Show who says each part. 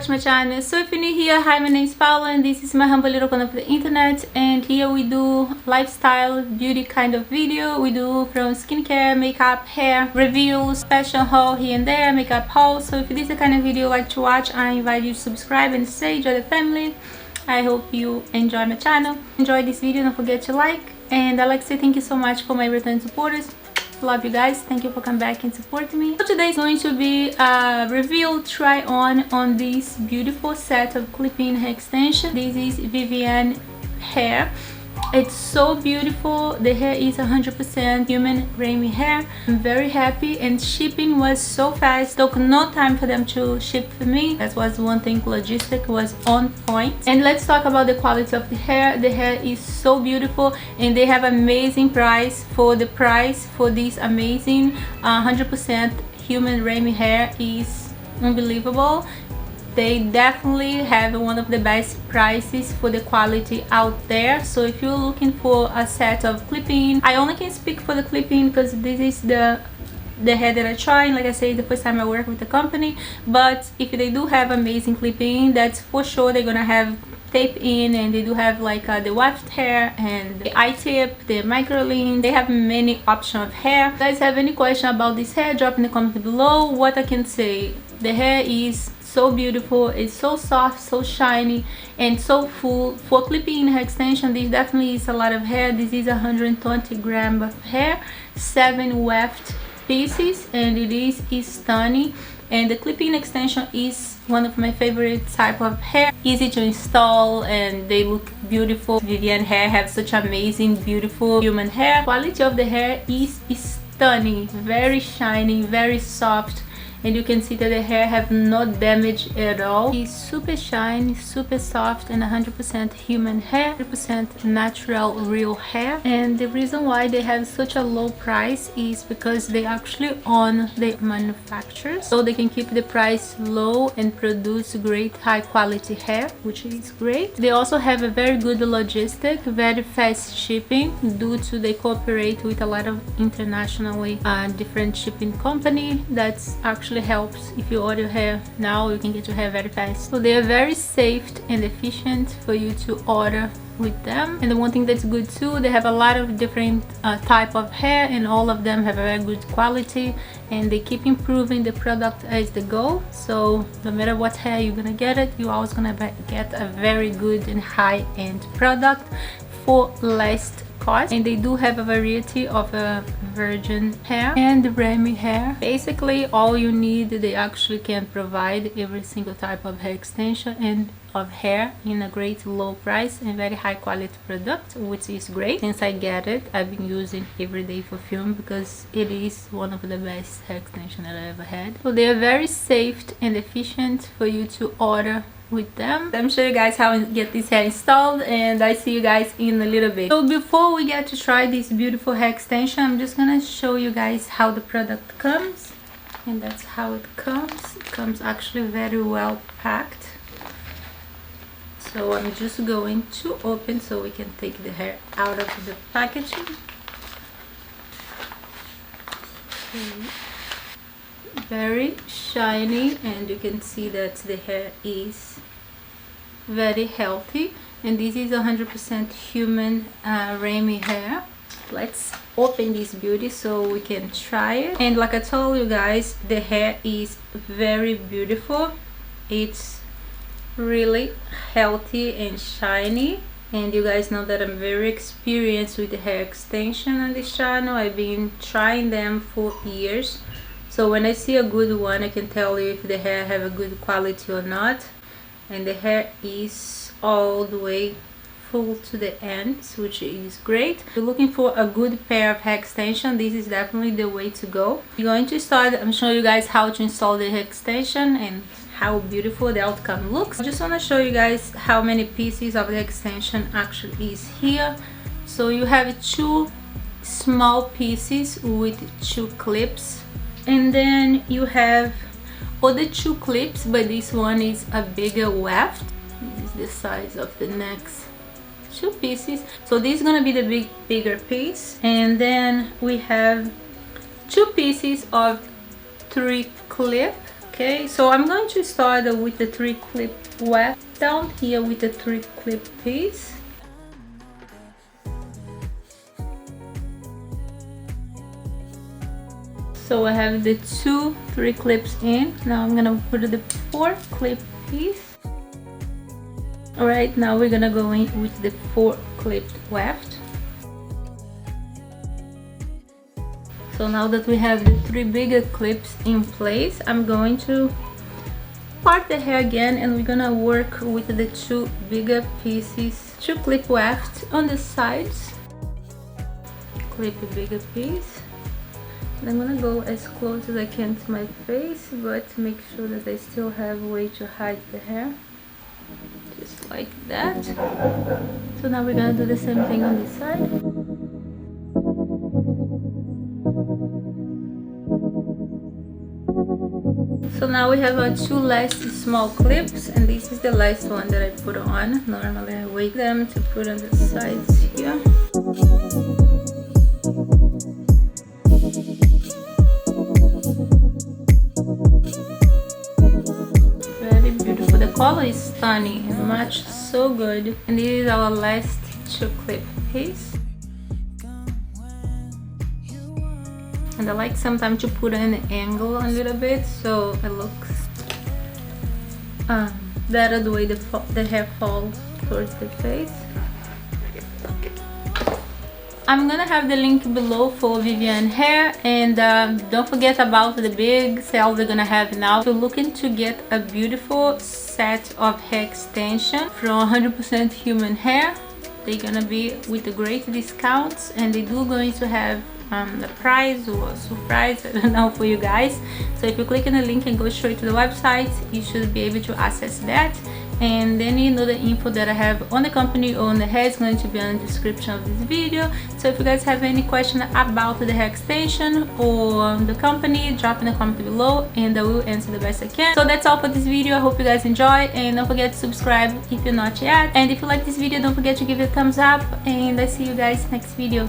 Speaker 1: back to my channel. So if you're new here, hi, my name is Paula and this is my humble little corner of the internet, and here we do lifestyle beauty kind of video. We do from skincare, makeup, hair reviews, fashion haul here and there, makeup haul. So if this is the kind of video you like to watch, I invite you to subscribe and stay, enjoy the family. I hope you enjoy my channel. Enjoy this video, don't forget to like, and I'd like to say thank you so much for my return supporters. Love you guys, thank you for coming back and supporting me. So today is going to be a review try on this beautiful set of clip-in hair extension. This is Vivien hair. It's so beautiful. The hair is 100% human REMY hair. I'm very happy, and shipping was so fast. Took no time for them to ship for me. That was one thing. Logistic was on point. And let's talk about the quality of the hair. The hair is so beautiful, and they have amazing price. For the price for this amazing 100% human REMY hair is unbelievable. They definitely have one of the best prices for the quality out there. So if you're looking for a set of clip-in, I only can speak for the clip-in because this is the hair that I tried. Like I said, the first time I work with the company. But if they do have amazing clip-in, that's for sure they're gonna have tape in, and they do have like the weft hair and the I-tip, the microlean. They have many options of hair. If you guys have any question about this hair, drop in the comment below. What I can say, the hair is so beautiful. It's so soft, so shiny, and so full. For clip-in hair extension, this definitely is a lot of hair. This is 120 grams of hair, 7 weft pieces, and it is stunning. And the clip-in extension is one of my favorite type of hair. Easy to install, and they look beautiful. Vivien hair have such amazing, beautiful human hair. Quality of the hair is stunning, very shiny, very soft. And you can see that the hair have no damage at all. It's super shiny, super soft, and 100% human hair, 100% natural real hair. And the reason why they have such a low price is because they actually own the manufacturers, so they can keep the price low and produce great high quality hair, which is great. They also have a very good logistic, very fast shipping, due to they cooperate with a lot of internationally different shipping company. That's actually helps. If you order hair now, you can get your hair very fast. So they are very safe and efficient for you to order with them. And the one thing that's good too, they have a lot of different type of hair, and all of them have a very good quality, and they keep improving the product as they go. So no matter what hair you're gonna get it, you're always gonna get a very good and high-end product for less cost. And they do have a variety of virgin hair and REMY hair. Basically all you need, they actually can provide every single type of hair extension and of hair in a great low price and very high quality product, which is great. Since I get it, I've been using every day for film because it is one of the best hair extension that I ever had. So they are very safe and efficient for you to order with them. Let me show you guys how to get this hair installed, and I see you guys in a little bit. So before we get to try this beautiful hair extension, I'm just gonna show you guys how the product comes. And that's how it comes. It comes actually very well packed. So I'm just going to open so we can take the hair out of the packaging. Okay. Very shiny, and you can see that the hair is very healthy, and this is 100% human REMY hair. Let's open this beauty so we can try it. And like I told you guys, the hair is very beautiful. It's really healthy and shiny, and you guys know that I'm very experienced with the hair extension on this channel. I've been trying them for years. So when I see a good one, I can tell you if the hair have a good quality or not. And the hair is all the way full to the ends, which is great. If you're looking for a good pair of hair extension, this is definitely the way to go. You're going to start, I'm showing you guys how to install the hair extension and how beautiful the outcome looks. I just want to show you guys how many pieces of the extension actually is here. So you have 2 small pieces with 2 clips. And then you have other 2 clips, but this one is a bigger weft. This is the size of the next 2 pieces. So this is gonna be the bigger piece. And then we have 2 pieces of 3 clip Okay, so I'm going to start with the 3 clip weft down here with the 3 clip piece. So I have the 2 3 clips in. Now I'm gonna put the 4 clip piece. Alright, now we're gonna go in with the 4 clipped weft. So now that we have the 3 bigger clips in place, I'm going to part the hair again, and we're gonna work with the 2 bigger pieces, 2 clip weft on the sides. Clip a bigger piece. And I'm gonna go as close as I can to my face, but make sure that I still have a way to hide the hair. Just like that. So now we're gonna do the same thing on this side. So now we have our 2 last small clips, and this is the last one that I put on. Normally I wait them to put on the sides here. Very beautiful. The color is stunning and matched so good. And this is our last 2 clip piece. And I like sometimes to put an angle a little bit so it looks better the way the hair falls towards the face. I'm gonna have the link below for Vivien hair, and don't forget about the big sale they're gonna have now. If you're looking to get a beautiful set of hair extension from 100% human hair, they're gonna be with the great discounts, and they do going to have a prize or a surprise, I don't know, for you guys. So if you click on the link and go straight to the website, you should be able to access that. And then you know the info that I have on the company or on the hair is going to be on the description of this video. So if you guys have any question about the hair extension or the company, drop in the comment below and I will answer the best I can. So that's all for this video. I hope you guys enjoy, and don't forget to subscribe if you're not yet. And if you like this video, don't forget to give it a thumbs up, and I see you guys next video.